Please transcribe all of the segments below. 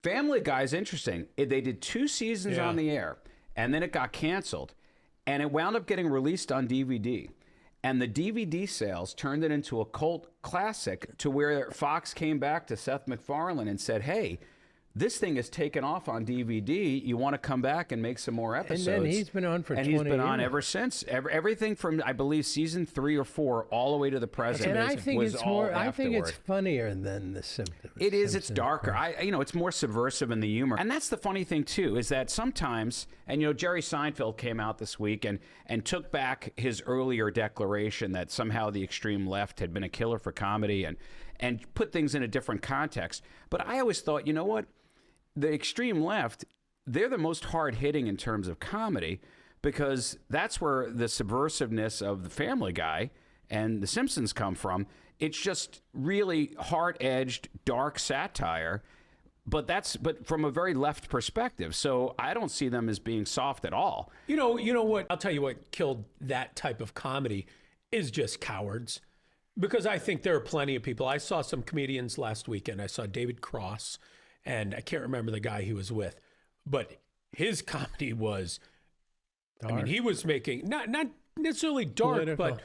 Family Guy's interesting. They did 2 seasons on the air, and then it got canceled, and it wound up getting released on DVD. And the DVD sales turned it into a cult classic to where Fox came back to Seth MacFarlane and said, hey, this thing is taken off on DVD. You want to come back and make some more episodes? And then he's been on for 20 years. And he's been on ever since. Everything from, I believe, season 3 or 4 all the way to the present. And I think was it's all more. I think it's afterward. funnier than The Simpsons. It is. It's darker. It's more subversive in the humor. And that's the funny thing, too, is that sometimes, and, Jerry Seinfeld came out this week and took back his earlier declaration that somehow the extreme left had been a killer for comedy and put things in a different context. But I always thought, you know what? The extreme left, they're the most hard-hitting in terms of comedy because that's where the subversiveness of the Family Guy and The Simpsons come from. It's just really hard-edged, dark satire, but from a very left perspective. So I don't see them as being soft at all. You know what? I'll tell you what killed that type of comedy is just cowards. Because I think there are plenty of people. I saw some comedians last weekend. I saw David Cross, and I can't remember the guy he was with, but his comedy was, dark. I mean, he was making, not necessarily dark, political.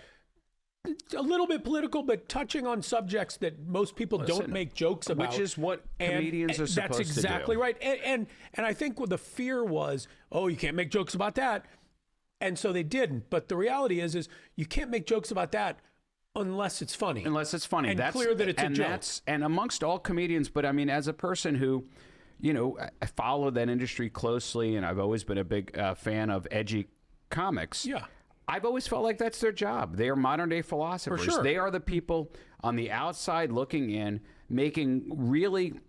But a little bit political, but touching on subjects that most people don't make jokes about. Which is what comedians are supposed to do. That's exactly right. And I think what the fear was, you can't make jokes about that. And so they didn't. But the reality is you can't make jokes about that unless it's funny. Unless it's funny. And that's clear that it's a joke. And amongst all comedians, but I mean, as a person who, I follow that industry closely, and I've always been a big fan of edgy comics. Yeah. I've always felt like that's their job. They are modern day philosophers. For sure. They are the people on the outside looking in, making really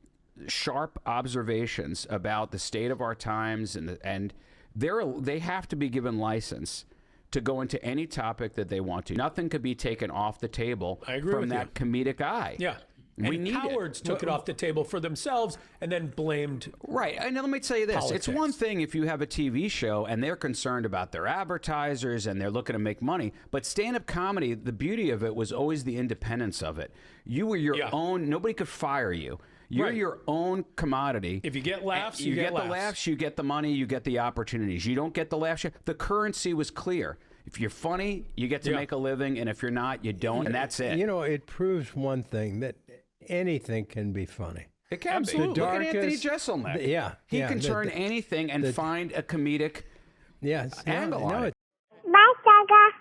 sharp observations about the state of our times, and they have to be given license to go into any topic that they want to. Nothing could be taken off the table from that comedic eye. Yeah. And cowards took it off the table for themselves and then blamed. Right. And let me tell you this. Politics. It's one thing if you have a TV show and they're concerned about their advertisers and they're looking to make money. But stand-up comedy, the beauty of it was always the independence of it. You were your own. Nobody could fire you. You're your own commodity. If you get laughs, you get the laughs, you get the money, you get the opportunities. You don't get the laughs. The currency was clear. If you're funny, you get to make a living, and if you're not, you don't, and that's it. It proves one thing, that anything can be funny. It can be. Look at Anthony Jeselnik. He can turn anything and find a comedic angle on it. Bye, Saga.